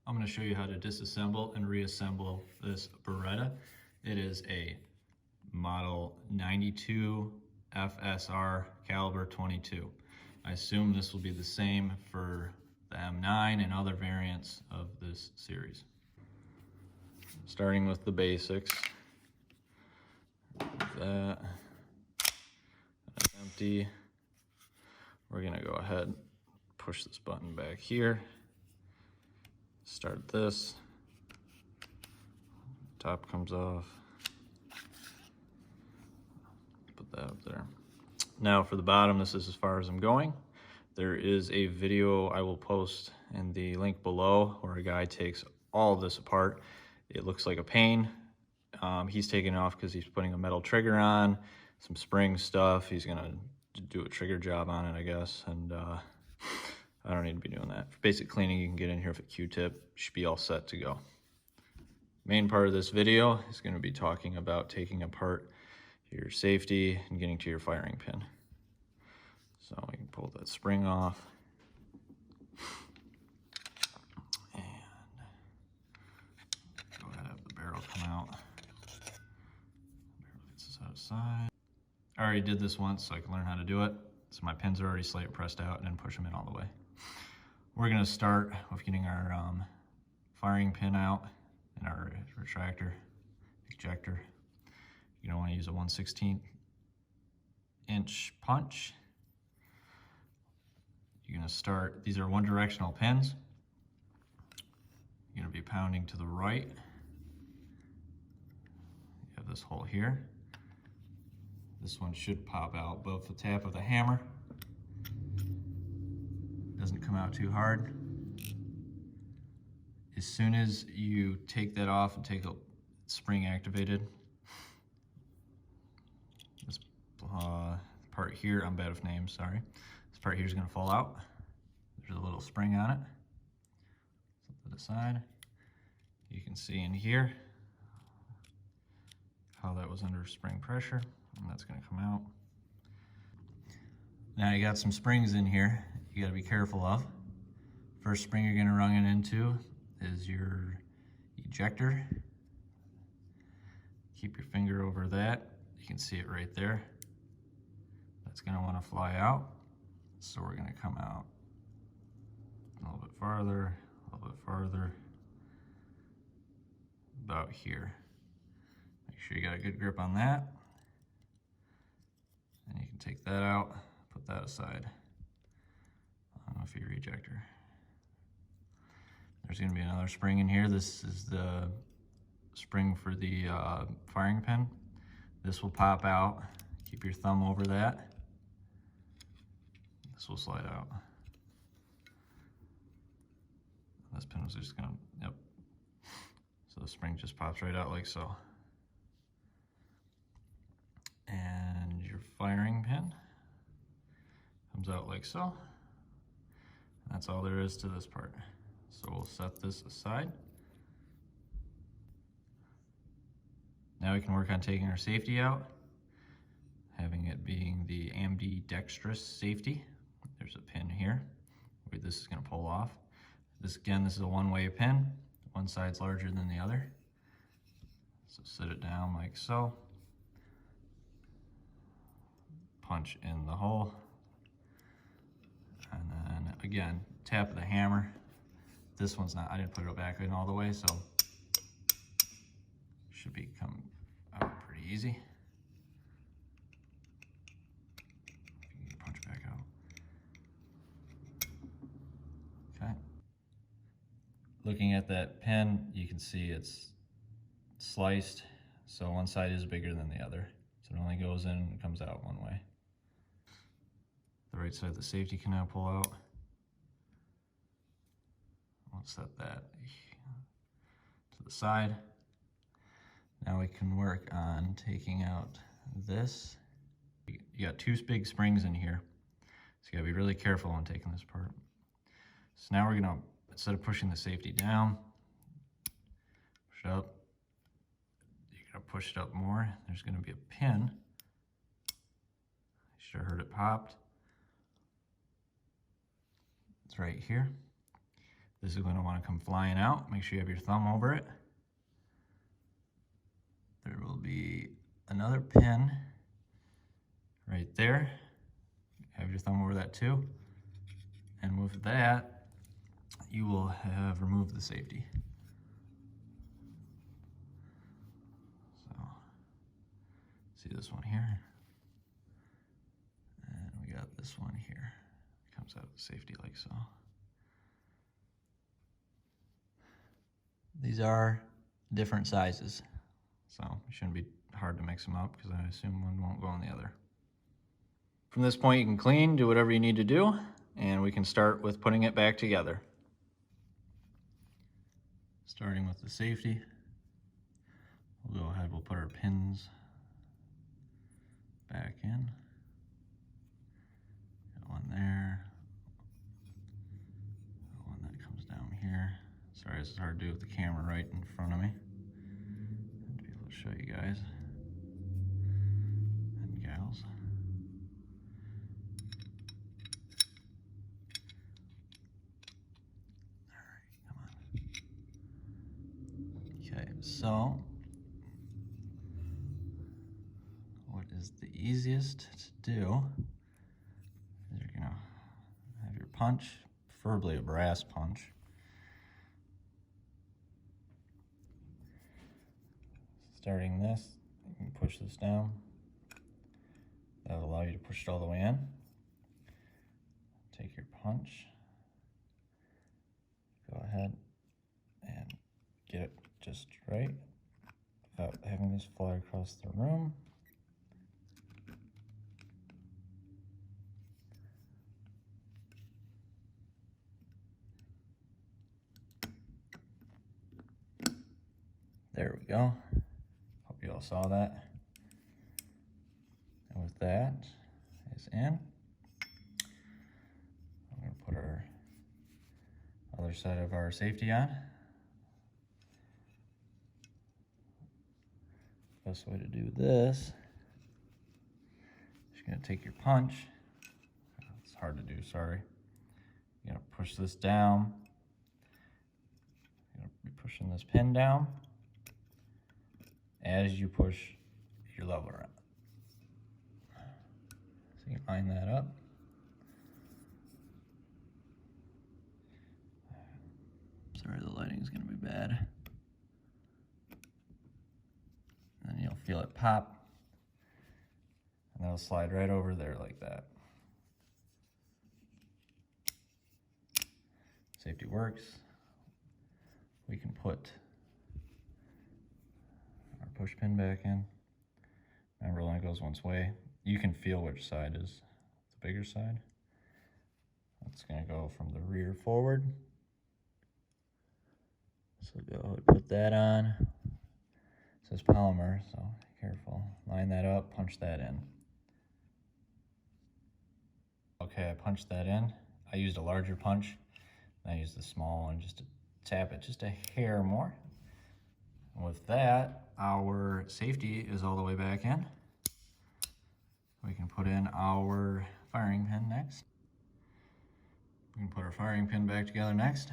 I'm going to show you how to disassemble and reassemble this Beretta. It is a model 92 FSR caliber 22. I assume this will be the same for the M9 and other variants of this series. Starting with the basics. That's empty. We're going to go ahead and push this button back here. Start this. Top comes off. Put that up there. Now for the bottom, this is as far as I'm going. There is a video I will post in the link below where a guy takes all of this apart. It looks like a pain. He's taking it off because he's putting a metal trigger on, some spring stuff. He's gonna do a trigger job on it, I guess, and I don't need to be doing that. For basic cleaning, you can get in here with a Q-tip. You should be all set to go. Main part of this video is going to be talking about taking apart your safety and getting to your firing pin. So we can pull that spring off. And go ahead and have the barrel come out. Barrel gets this out of the side. I already did this once so I can learn how to do it. So my pins are already slightly pressed out and then push them in all the way. We're going to start with getting our firing pin out and our retractor, ejector. You're going to want to use a 1/16 inch punch. You're going to start, these are one directional pins. You're going to be pounding to the right. You have this hole here. This one should pop out, but with the tap of the hammer, doesn't come out too hard. As soon as you take that off and take a spring activated, this part here, I'm bad with names, sorry. This part here is going to fall out. There's a little spring on it. Set that aside. You can see in here how that was under spring pressure, and that's going to come out. Now you got some springs in here you got to be careful of. First spring you're going to run it into is your ejector. Keep your finger over that. You can see it right there. That's going to want to fly out. So we're going to come out a little bit farther, a little bit farther, about here. Make sure you got a good grip on that. And you can take that out, put that aside. Off your ejector. There's going to be another spring in here. This is the spring for the firing pin. This will pop out. Keep your thumb over that. This will slide out. This pin was just going to, yep. So the spring just pops right out like so. And your firing pin comes out like so. That's all there is to this part. So we'll set this aside. Now we can work on taking our safety out, having it being the ambidextrous safety. There's a pin here where this is going to pull off. This is a one-way pin. One side's larger than the other. So sit it down like so. Punch in the hole. And then again, tap of the hammer. This one's not, I didn't put it back in all the way, so should be come out pretty easy. You can punch back out. Okay. Looking at that pin, you can see it's sliced, so one side is bigger than the other. So it only goes in and comes out one way. The right side of the safety can now pull out. We'll set that to the side. Now we can work on taking out this. You got two big springs in here, so you gotta be really careful on taking this apart. So now we're gonna, instead of pushing the safety down, push it up. You're gonna push it up more. There's gonna be a pin. You should have heard it popped. It's right here. This is going to want to come flying out. Make sure you have your thumb over it. There will be another pin right there. Have your thumb over that too. And with that, you will have removed the safety. So, see this one here? And we got this one here. It comes out of the safety like so. These are different sizes, so it shouldn't be hard to mix them up because I assume one won't go on the other. From this point, you can clean, do whatever you need to do, and we can start with putting it back together. Starting with the safety, we'll go ahead, we'll put our pins back in. Got one there, got one that comes down here. Sorry, this is hard to do with the camera right in front of me. To be able to show you guys and gals. Alright, come on. Okay, so what is the easiest to do is you're gonna have your punch, preferably a brass punch. Starting this, you can push this down. That'll allow you to push it all the way in. Take your punch, go ahead and get it just right without having this fly across the room. There we go. Hope you all saw that. And with that is in, I'm going to put our other side of our safety on. Best way to do this, you're going to take your punch. It's hard to do, sorry. You're going to push this down. You're going to be pushing this pin down as you push your leveler out. So you line that up. Sorry, the lighting's gonna be bad. And you'll feel it pop, and that'll slide right over there like that. Safety works. We can put our push pin back in. Remember, it only goes one way. You can feel which side is the bigger side. That's gonna go from the rear forward. So go ahead, put that on. It says polymer, so careful. Line that up, punch that in. Okay, I punched that in. I used a larger punch. I used the small one just to tap it just a hair more. And with that, our safety is all the way back in. We can put in our firing pin next. We can put our firing pin back together next.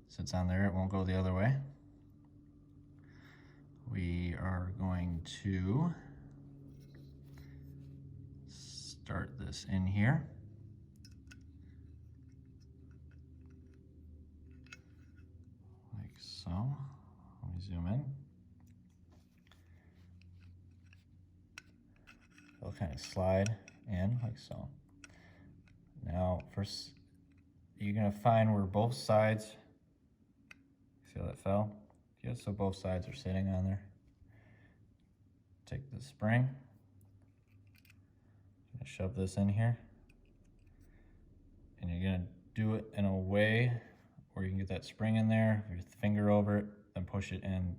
Sits on there, it won't go the other way. We are going to start this in here. Like so. Let me zoom in. It'll kind of slide in like so. Now, first, you're gonna find where both sides, feel that fell? Yeah, so both sides are sitting on there. Take the spring, shove this in here, and you're gonna do it in a way where you can get that spring in there, your finger over it, then push it in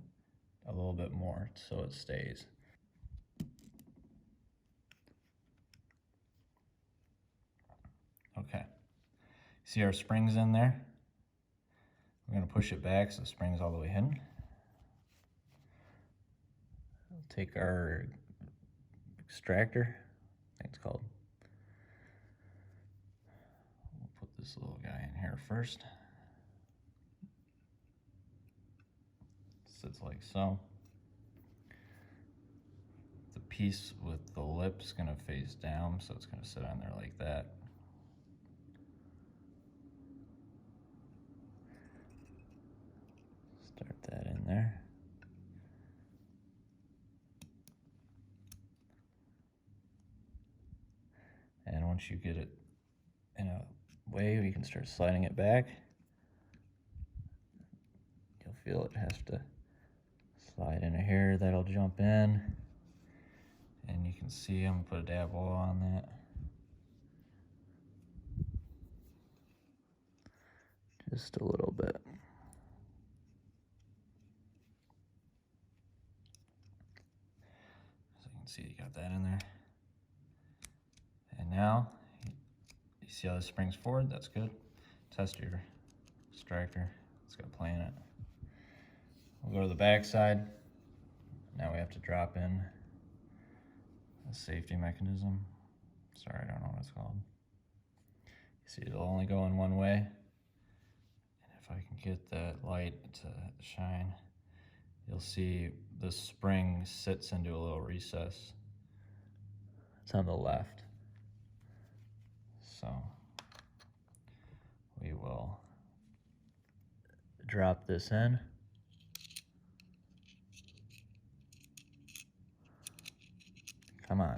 a little bit more so it stays. Okay, see our springs in there? We're gonna push it back so the spring's all the way in. Take our extractor, I think it's called. We'll put this little guy in here first. Sits like so. The piece with the lip's gonna face down, so it's gonna sit on there like that. Start that in there. And once you get it in a way, you can start sliding it back. You'll feel it has to slide into here. That'll jump in. And you can see I'm gonna put a dab oil on that. Just a little bit. So you can see you got that in there. And now, you see how this springs forward? That's good. Test your extractor. It's got play in it. We'll go to the back side. Now we have to drop in a safety mechanism. Sorry, I don't know what it's called. You see, it'll only go in one way. And if I can get that light to shine, you'll see the spring sits into a little recess. It's on the left. So we will drop this in. Come on.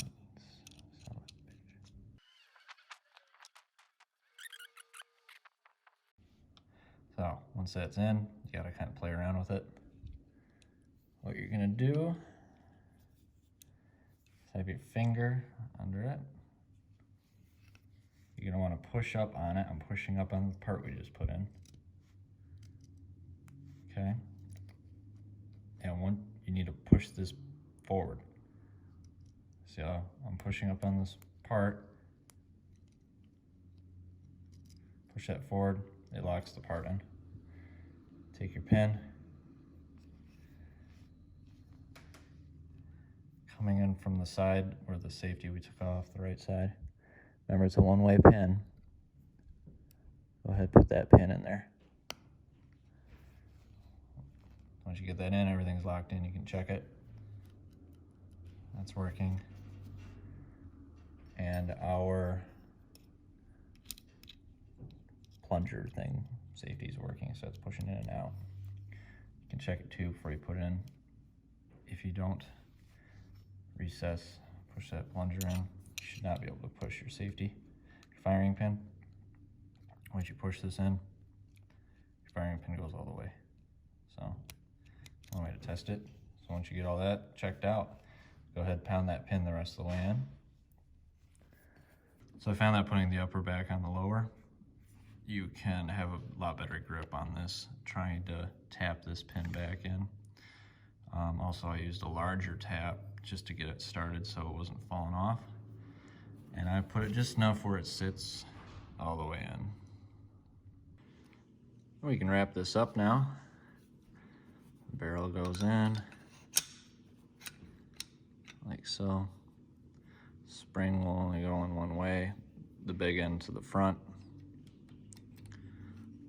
So once that's in, you gotta kind of play around with it. What you're gonna do is have your finger under it. You're gonna wanna push up on it. I'm pushing up on the part we just put in. Okay. And you need to push this forward. See how I'm pushing up on this part. Push that forward, it locks the part in. Take your pin. Coming in from the side where the safety we took off, the right side. Remember, it's a one-way pin. Go ahead, put that pin in there. Once you get that in, everything's locked in, you can check it. That's working. And our plunger thing, safety is working, so it's pushing in and out. You can check it too before you put it in. If you don't recess, push that plunger in, you should not be able to push your safety, your firing pin. Once you push this in, your firing pin goes all the way. So, one way to test it. So once you get all that checked out, go ahead and pound that pin the rest of the way in. So I found that putting the upper back on the lower, you can have a lot better grip on this, trying to tap this pin back in. Also, I used a larger tap just to get it started so it wasn't falling off. And I put it just enough where it sits all the way in. We can wrap this up now. The barrel goes in, like so. Spring will only go in one way, the big end to the front.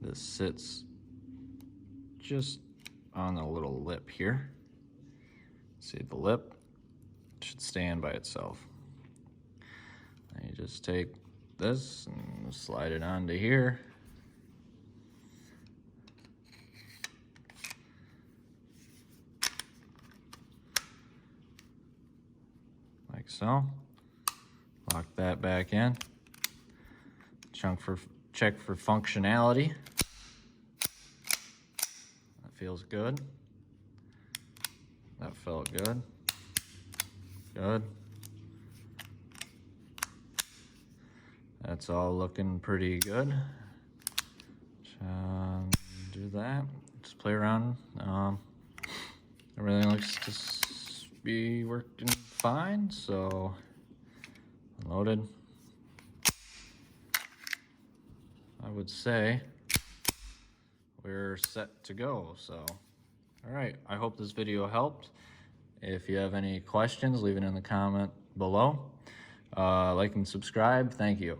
This sits just on the little lip here. See the lip? It should stand by itself. And you just take this and slide it onto here. Like so. Lock that back in. Check for functionality. That feels good. That felt good. Good. That's all looking pretty good. Do that. Just play around. Everything looks to be working fine, so loaded. I would say we're set to go. So, all right, I hope this video helped. If you have any questions, leave it in the comment below. Like and subscribe. Thank you.